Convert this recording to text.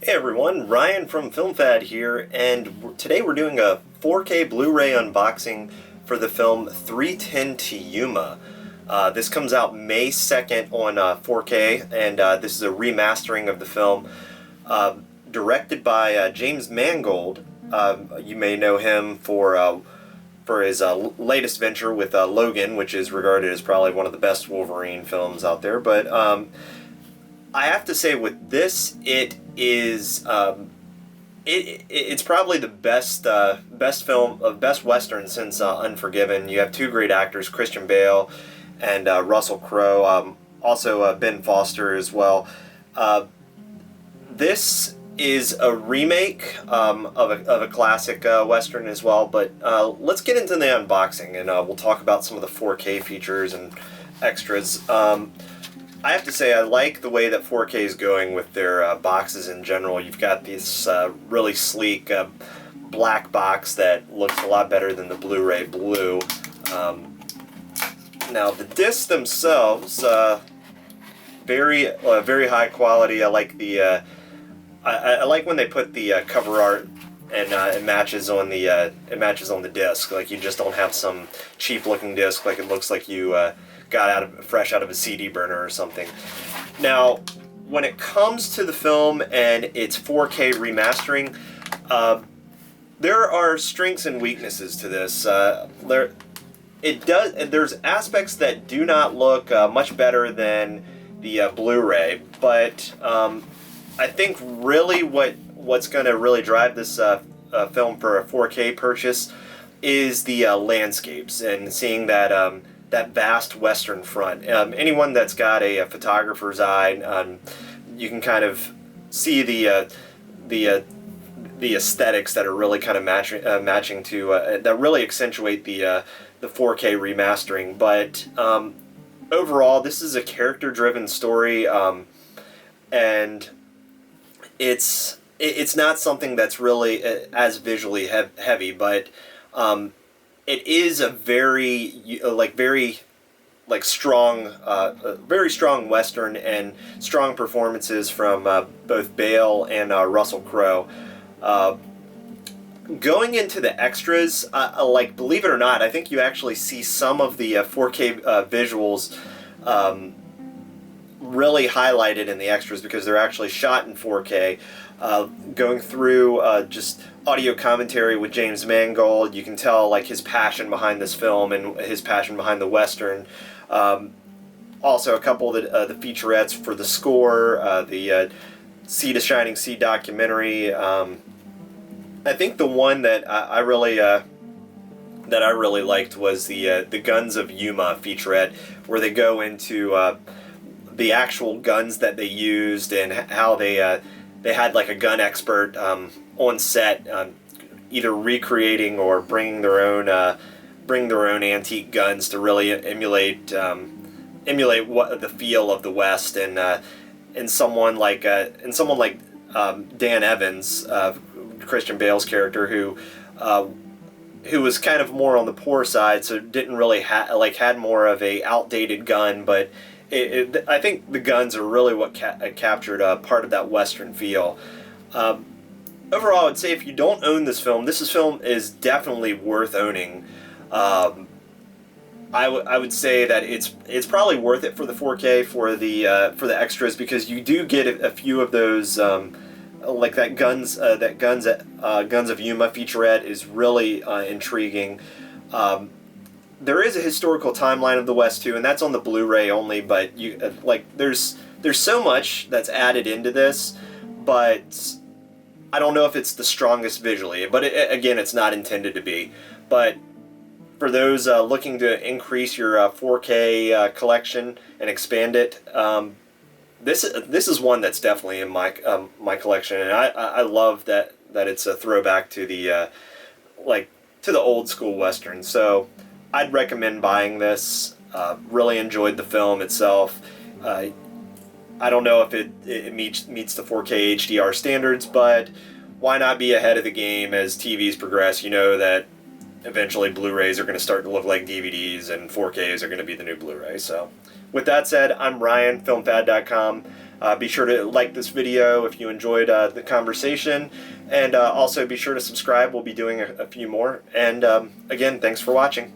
Hey everyone, Ryan from FilmFad here, and today we're doing a 4K Blu-ray unboxing for the film 3:10 to Yuma. This comes out May 2nd on 4K, and this is a remastering of the film directed by James Mangold. You may know him for his latest venture with Logan, which is regarded as probably one of the best Wolverine films out there, but I have to say with this, it is it's probably the best Western since Unforgiven. You have two great actors, Christian Bale and Russell Crowe, also Ben Foster as well. This is a remake of a classic Western as well, but let's get into the unboxing, and we'll talk about some of the 4K features and extras. I have to say, I like the way that 4K is going with their boxes in general. You've got this really sleek black box that looks a lot better than the Blu-ray blue. Now, the discs themselves, very high quality. I like the I like when they put the cover art and it matches on the disc. Like, you just don't have some cheap looking disc like it looks like you got fresh out of a CD burner or something. Now, when it comes to the film and its 4K remastering, there are strengths and weaknesses to this. There's aspects that do not look much better than the Blu-ray, but I think really what's going to really drive this film for a 4K purchase is the landscapes and seeing that that vast western front. Anyone that's got a photographer's eye, you can kind of see the aesthetics that are really kind of matching to that really accentuate the 4K remastering. But overall, this is a character-driven story, and it's not something that's really as visually heavy, but it is a very strong, very strong Western, and strong performances from both Bale and Russell Crowe. Going into the extras, believe it or not, I think you actually see some of the 4K visuals really highlighted in the extras because they're actually shot in 4K. Going through just audio commentary with James Mangold, you can tell like his passion behind this film and his passion behind the Western. Also, a couple of the featurettes for the score, the Sea to Shining Sea documentary. I think the one that I really liked was the Guns of Yuma featurette, where they go into the actual guns that they used and how they had like a gun expert on set, either recreating or bring their own antique guns to really emulate what the feel of the West, and someone like Dan Evans, Christian Bale's character, who was kind of more on the poor side, so didn't really had more of a outdated gun, but I think the guns are really what captured part of that Western feel. Overall, I would say if you don't own this film is definitely worth owning. I would say that it's probably worth it for the 4K for the extras, because you do get a few of those like that Guns of Yuma featurette is really intriguing. There is a historical timeline of the West too, and that's on the Blu-ray only. But there's so much that's added into this, but I don't know if it's the strongest visually. But again, it's not intended to be. But for those looking to increase your 4K collection and expand it, this is one that's definitely in my collection, and I love that it's a throwback to the to the old school Western. So I'd recommend buying this. Really enjoyed the film itself. I don't know if it meets the 4K HDR standards, but why not be ahead of the game as TVs progress? You know that eventually Blu-rays are going to start to look like DVDs, and 4Ks are going to be the new Blu-ray. So with that said, I'm Ryan, filmfad.com. Be sure to like this video if you enjoyed the conversation, and also be sure to subscribe. We'll be doing a few more. And again, thanks for watching.